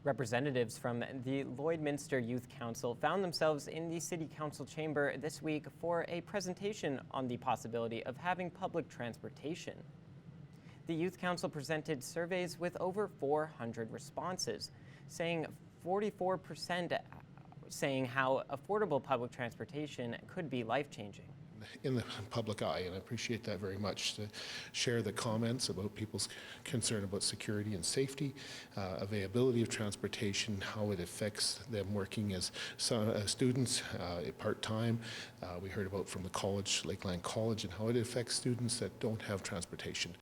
Representatives from the Lloydminster Youth Council found themselves in the City Council chamber this week for a presentation on the possibility of having public transportation. The Youth Council presented surveys with over 400 responses, saying 44% saying how affordable public transportation could be life-changing. In the public eye, and I appreciate that very much, to share the comments about people's concern about security and safety, availability of transportation, how it affects them working as students part-time. We heard about from the college, Lakeland College, and how it affects students that don't have transportation.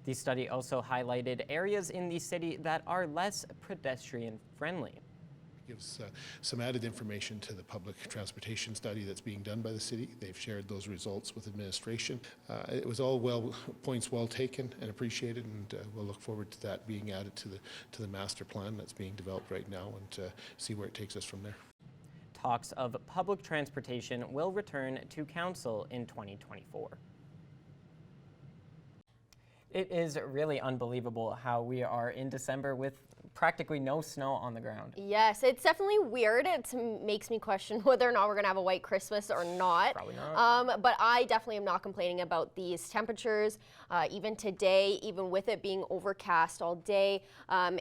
The study also highlighted areas in the city that are less pedestrian-friendly. Gives some added information to the public transportation study that's being done by the city. They've shared those results with administration. It was all points well taken and appreciated, and we'll look forward to that being added to the master plan that's being developed right now, and see where it takes us from there. Talks of public transportation will return to council in 2024. It is really unbelievable how we are in December with practically no snow on the ground. Yes, it's definitely weird. It makes me question whether or not we're going to have a white Christmas or not. Probably not. But I definitely am not complaining about these temperatures. Even today, even with it being overcast all day,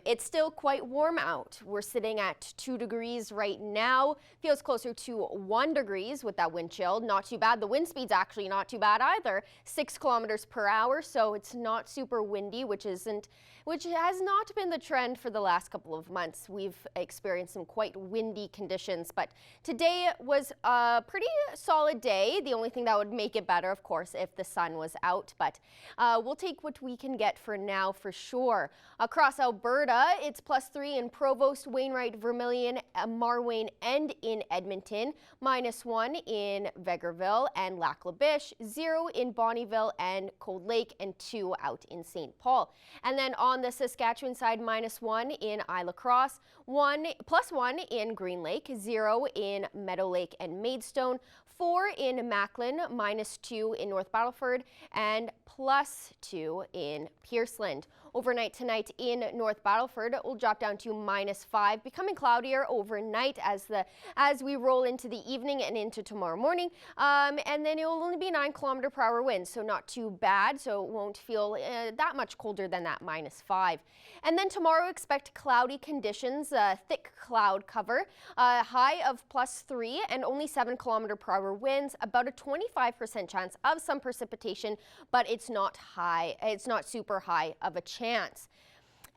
it's still quite warm out. We're sitting at 2 degrees right now. Feels closer to 1 degrees with that wind chill. Not too bad. The wind speed's actually not too bad either. 6 kilometers per hour, so it's not super windy, which has not been the trend for the last couple of months. We've experienced some quite windy conditions, but today was a pretty solid day. The only thing that would make it better, of course, if the sun was out, but we'll take what we can get for now for sure. Across Alberta, it's +3 in Provost, Wainwright, Vermilion, Marwayne, and in Edmonton, -1 in Vegreville and Lac La Biche, 0 in Bonnyville and Cold Lake, and 2 out in St. Paul. And then on the Saskatchewan side, -1 in Isla Crosse, +1 in Green Lake, 0 in Meadow Lake and Maidstone, 4 in Macklin, -2 in North Battleford, and +2 in Pearceland. Overnight tonight in North Battleford, it will drop down to -5, becoming cloudier overnight as we roll into the evening and into tomorrow morning. And then it will only be 9 km/h winds, so not too bad. So it won't feel that much colder than that -5. And then tomorrow, expect cloudy conditions, thick cloud cover, high of +3 and only 7 km/h winds, about a 25% chance of some precipitation, but it's not high. It's not super high of a chance.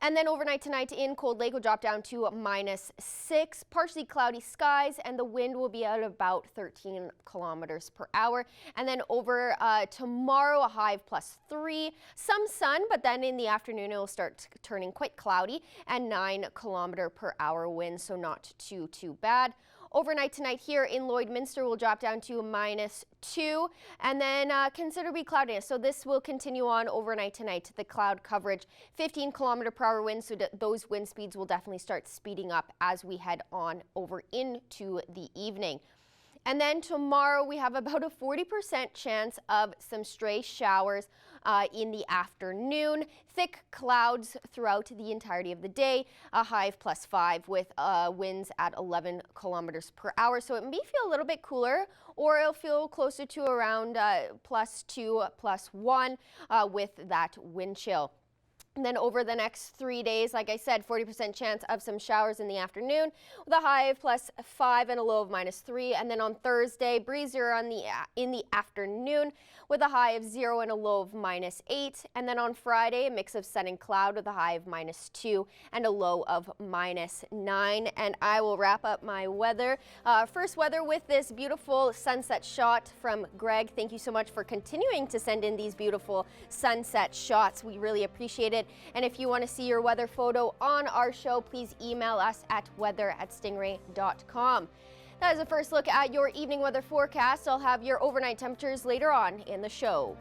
And then overnight tonight in Cold Lake will drop down to -6, partially cloudy skies, and the wind will be at about 13 km/h. And then over tomorrow, a high of +3, some sun, but then in the afternoon it will start turning quite cloudy, and 9 km/h wind, so not too bad. Overnight tonight here in Lloydminster will drop down to -2, and then considerably cloudiness. So this will continue on overnight tonight. The cloud coverage, 15 km/h winds, so those wind speeds will definitely start speeding up as we head on over into the evening. And then tomorrow we have about a 40% chance of some stray showers in the afternoon. Thick clouds throughout the entirety of the day. A high of +5 with winds at 11 km/h. So it may feel a little bit cooler, or it'll feel closer to around +2, +1 with that wind chill. And then over the next 3 days, like I said, 40% chance of some showers in the afternoon with a high of +5 and a low of -3. And then on Thursday, breezier in the afternoon with a high of 0 and a low of -8. And then on Friday, a mix of sun and cloud with a high of -2 and a low of -9. And I will wrap up my weather. First weather with this beautiful sunset shot from Greg. Thank you so much for continuing to send in these beautiful sunset shots. We really appreciate it. And if you want to see your weather photo on our show, please email us at weather@stingray.com. That is a first look at your evening weather forecast. I'll have your overnight temperatures later on in the show.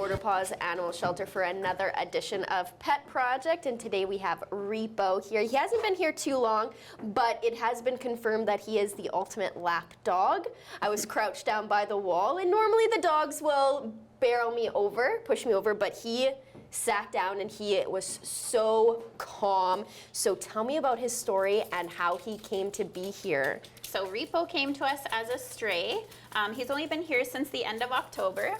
Border Paws Animal Shelter for another edition of Pet Project, and today we have Repo here. He hasn't been here too long, but it has been confirmed that he is the ultimate lap dog. I was crouched down by the wall, and normally the dogs will barrel me over, push me over, but he sat down and he was so calm. So tell me about his story and how he came to be here. So Repo came to us as a stray. He's only been here since the end of October.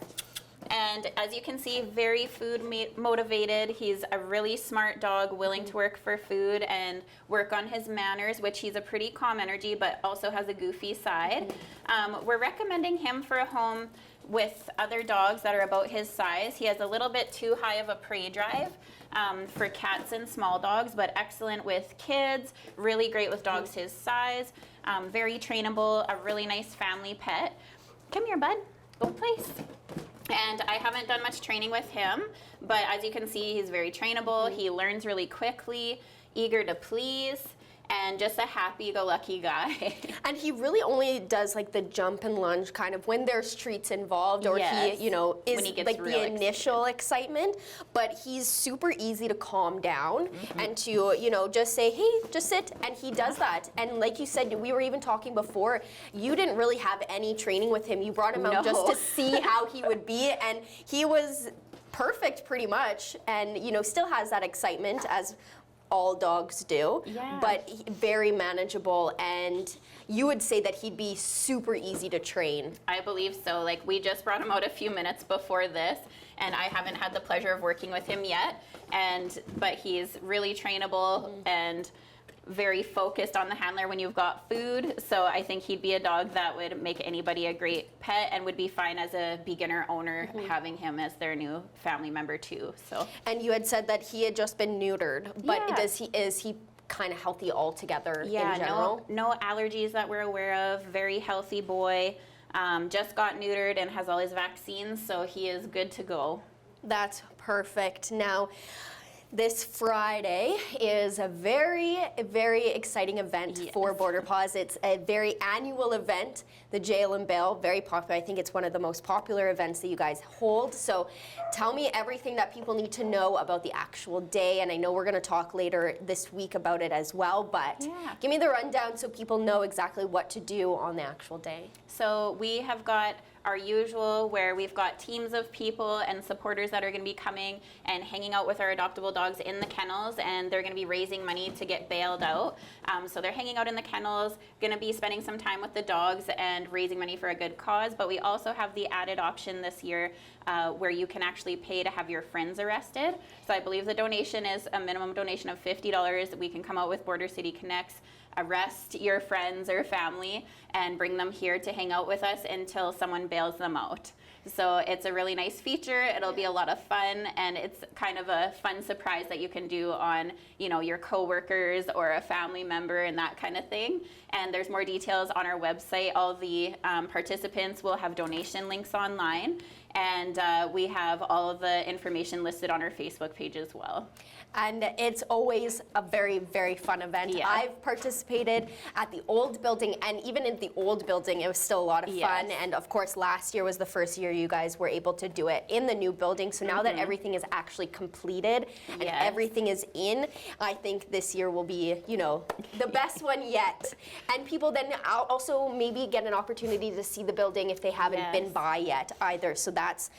And as you can see, very food motivated. He's a really smart dog, willing to work for food and work on his manners, which he's a pretty calm energy, but also has a goofy side. We're recommending him for a home with other dogs that are about his size. He has a little bit too high of a prey drive for cats and small dogs, but excellent with kids, really great with dogs his size, very trainable, a really nice family pet. Come here, bud, go place. And I haven't done much training with him, but as you can see, he's very trainable. He learns really quickly, eager to please, and just a happy-go-lucky guy. And he really only does like the jump and lunge kind of when there's treats involved, or Yes, he, you know, is when he gets like real the initial excitement. But he's super easy to calm down and to, you know, just say, hey, just sit, and he does that. And like you said, we were even talking before, you didn't really have any training with him. You brought him out just to see how he would be, and he was perfect pretty much, and you know, still has that excitement as all dogs do, but very manageable. And you would say that he'd be super easy to train. I believe so. Like, we just brought him out a few minutes before this, and I haven't had the pleasure of working with him yet. But he's really trainable and very focused on the handler when you've got food. So I think he'd be a dog that would make anybody a great pet and would be fine as a beginner owner having him as their new family member too. So. And you had said that he had just been neutered, but is he kind of healthy altogether in general? No allergies that we're aware of. Very healthy boy. Just got neutered and has all his vaccines, so he is good to go. That's perfect. Now, this Friday is a very, very exciting event for Border Paws. It's a very annual event, the Jail and Bail, very popular. I think it's one of the most popular events that you guys hold. So tell me everything that people need to know about the actual day. And I know we're going to talk later this week about it as well, but give me the rundown so people know exactly what to do on the actual day. So we have got our usual, where we've got teams of people and supporters that are going to be coming and hanging out with our adoptable dogs in the kennels, and they're going to be raising money to get bailed out. So they're hanging out in the kennels, going to be spending some time with the dogs and raising money for a good cause. But we also have the added option this year where you can actually pay to have your friends arrested. So I believe the donation is a minimum donation of $50. We can come out with Border City Connects, arrest your friends or family, and bring them here to hang out with us until someone bails them out. So it's a really nice feature. It'll be a lot of fun, and it's kind of a fun surprise that you can do on, you know, your coworkers or a family member and that kind of thing. And there's more details on our website. All the participants will have donation links online, and we have all of the information listed on our Facebook page as well. And it's always a very, very fun event. I've participated at the old building, and even in the old building, it was still a lot of fun. And of course, last year was the first year you guys were able to do it in the new building. So now that everything is actually completed and everything is in, I think this year will be, you know, the best one yet. And people then also maybe get an opportunity to see the building if they haven't been by yet either. So that's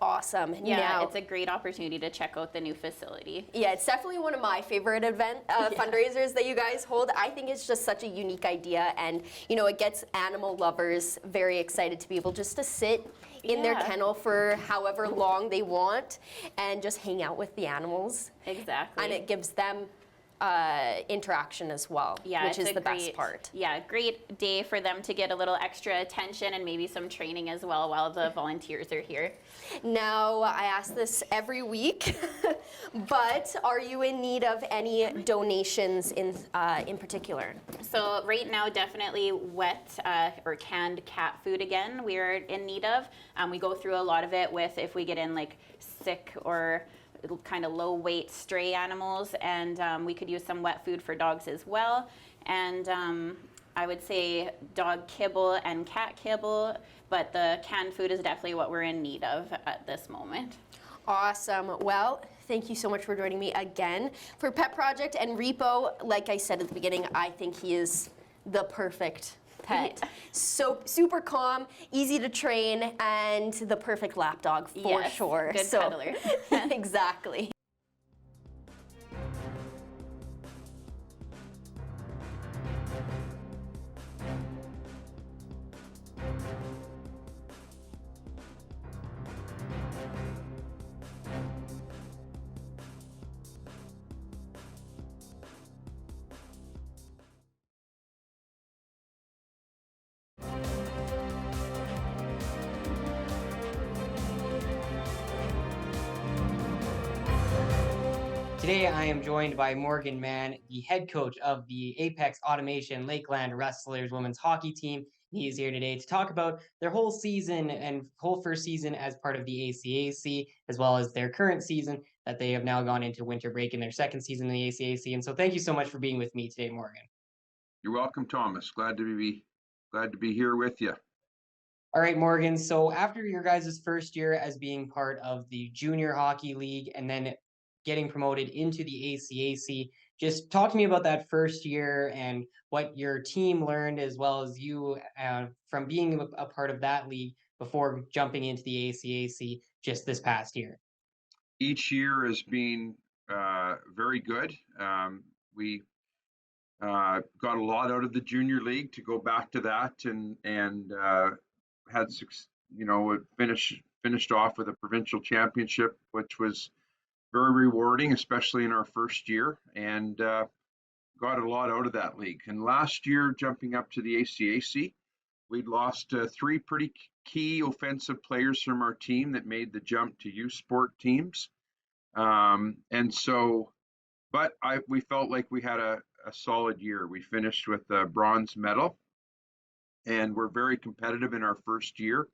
awesome. Yeah, now, it's a great opportunity to check out the new facility. Yeah, it's definitely one of my favorite fundraisers that you guys hold. I think it's just such a unique idea, and you know, it gets animal lovers very excited to be able just to sit in their kennel for however long they want and just hang out with the animals. Exactly. And it gives them interaction as well, which is the best part. Yeah, great day for them to get a little extra attention and maybe some training as well while the volunteers are here. Now, I ask this every week, but are you in need of any donations in particular? So right now, definitely wet or canned cat food again we're in need of. We go through a lot of it with if we get in like sick or kind of low weight stray animals, and we could use some wet food for dogs as well. And I would say dog kibble and cat kibble, but the canned food is definitely what we're in need of at this moment. Awesome. Well, thank you so much for joining me again for Pet Project and Repo. Like I said at the beginning, I think he is the perfect pet. So super calm, easy to train, and the perfect lap dog for Yes, sure. good cuddler. Exactly. Today, I am joined by Morgan Mann, the head coach of the Apex Automation Lakeland Wrestlers women's hockey team. He is here today to talk about their whole season and whole first season as part of the ACAC, as well as their current season that they have now gone into winter break in their second season in the ACAC. And so thank you so much for being with me today, Morgan. You're welcome, Thomas. Glad to be here with you. All right, Morgan. So after your guys' first year as being part of the Junior Hockey League and then getting promoted into the ACAC, just talk to me about that first year and what your team learned, as well as you from being a part of that league before jumping into the ACAC just this past year. Each year has been very good. We got a lot out of the junior league, to go back to that, and had finished off with a provincial championship, which was very rewarding, especially in our first year, and got a lot out of that league. And last year, jumping up to the ACAC, we'd lost three pretty key offensive players from our team that made the jump to youth sport teams. We felt like we had a solid year. We finished with a bronze medal, and we're very competitive in our first year.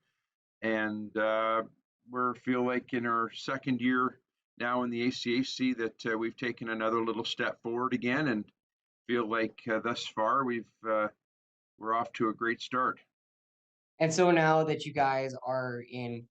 And we feel like in our second year now in the ACAC that we've taken another little step forward again, and feel like thus far we're off to a great start. And so now that you guys are in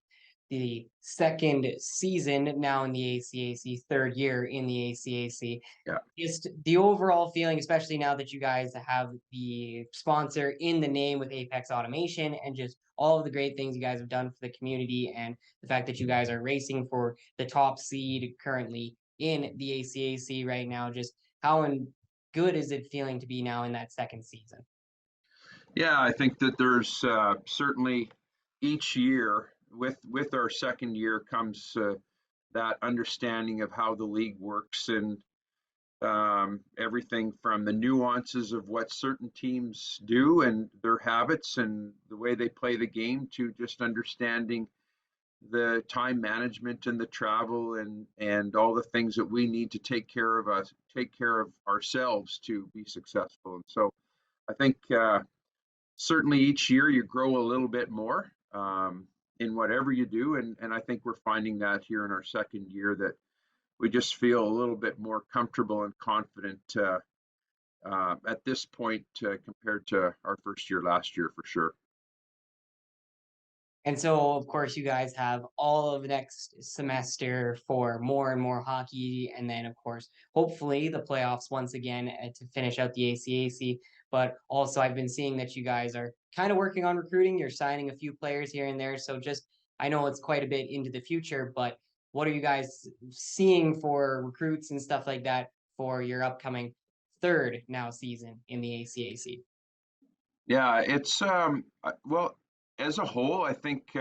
the second season now in the ACAC, third year in the ACAC, Yeah. just the overall feeling, especially now that you guys have the sponsor in the name with Apex Automation, and just all of the great things you guys have done for the community, and the fact that you guys are racing for the top seed currently in the ACAC right now, just how good is it feeling to be now in that second season? Yeah, I think that there's certainly each year with our second year comes that understanding of how the league works, and everything from the nuances of what certain teams do and their habits and the way they play the game, to just understanding the time management and the travel and all the things that we need to take care of ourselves to be successful. And so I think certainly each year you grow a little bit more in whatever you do. And I think we're finding that here in our second year, that we just feel a little bit more comfortable and confident at this point compared to our first year last year, for sure. And so, of course, you guys have all of next semester for more and more hockey. And then, of course, hopefully the playoffs once again to finish out the ACAC. But also, I've been seeing that you guys are kind of working on recruiting. You're signing a few players here and there. So just, I know it's quite a bit into the future, but what are you guys seeing for recruits and stuff like that for your upcoming third now season in the ACAC? Yeah, it's well, as a whole, I think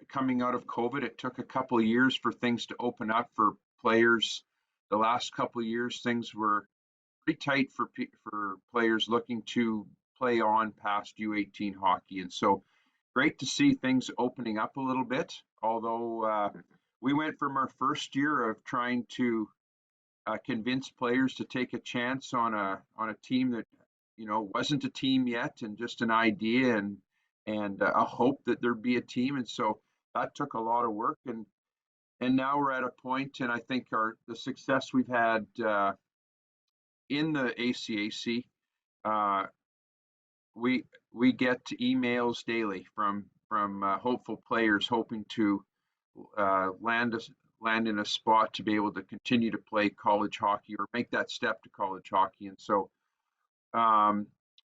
coming out of COVID, it took a couple of years for things to open up for players. The last couple of years, things were pretty tight for players looking to play on past U18 hockey, and so great to see things opening up a little bit. Although we went from our first year of trying to convince players to take a chance on a team that wasn't a team yet, and just an idea and a hope that there'd be a team. And so that took a lot of work, and now we're at a point, and I think the success we've had in the ACAC we get emails daily from hopeful players hoping to land in a spot to be able to continue to play college hockey or make that step to college hockey. And so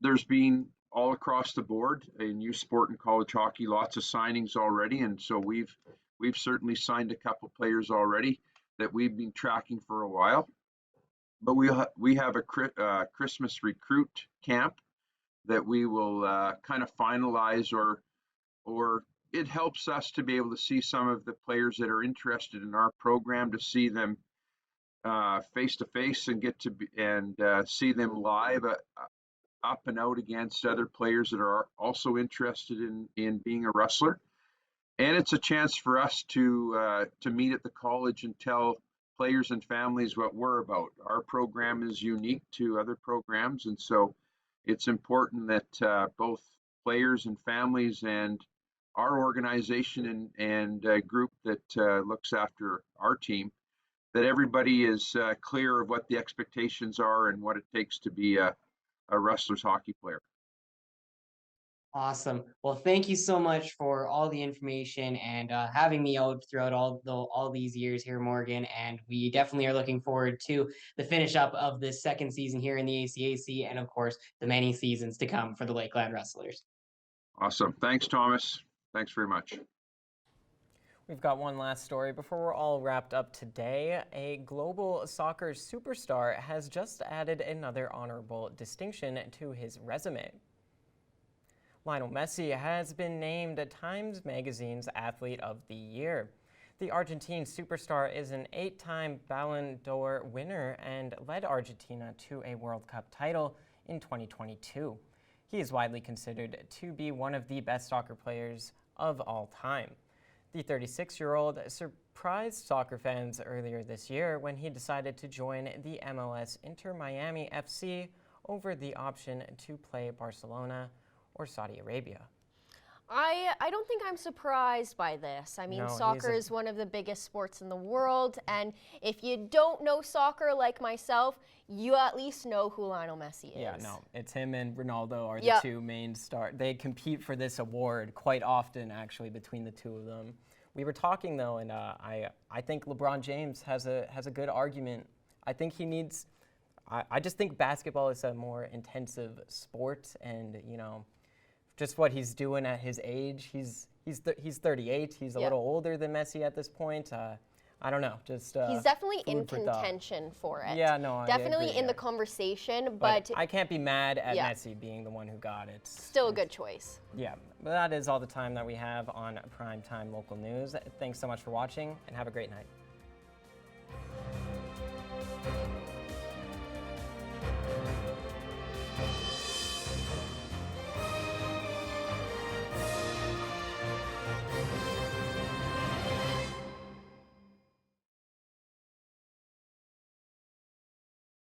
there's been all across the board in youth sport and college hockey lots of signings already, and so we've certainly signed a couple players already that we've been tracking for a while. But we have a Christmas recruit camp that we will kind of finalize, or it helps us to be able to see some of the players that are interested in our program, to see them face to face and get to see them live up and out against other players that are also interested in being a wrestler. And it's a chance for us to meet at the college and tell players and families what we're about. Our program is unique to other programs, and so it's important that both players and families and our organization and group that looks after our team, that everybody is clear of what the expectations are and what it takes to be a wrestler's hockey player. Awesome. Well, thank you so much for all the information and having me out throughout all these years here, Morgan. And we definitely are looking forward to the finish up of this second season here in the ACAC, and of course the many seasons to come for the Lakeland Wrestlers. Awesome. Thanks, Thomas. Thanks very much. We've got one last story before we're all wrapped up today. A global soccer superstar has just added another honorable distinction to his resume. Lionel Messi has been named Times Magazine's Athlete of the Year. The Argentine superstar is an 8-time Ballon d'Or winner and led Argentina to a World Cup title in 2022. He is widely considered to be one of the best soccer players of all time. The 36-year-old surprised soccer fans earlier this year when he decided to join the MLS Inter Miami FC over the option to play Barcelona or Saudi Arabia. I don't think I'm surprised by this. I mean, No, soccer is one of the biggest sports in the world, and if you don't know soccer like myself, you at least know who Lionel Messi is. Yeah, no, it's him and Ronaldo are the two main stars. They compete for this award quite often, actually, between the two of them. We were talking though, and I think LeBron James has a good argument. I think he needs. I just think basketball is a more intensive sport, and just what he's doing at his age. He's 38. He's a little older than Messi at this point. I don't know. Just he's definitely in contention for it. Yeah, no, definitely I agree, in the conversation. But I can't be mad at Messi being the one who got it. Still a good choice. Yeah, but that is all the time that we have on Primetime Local News. Thanks so much for watching, and have a great night.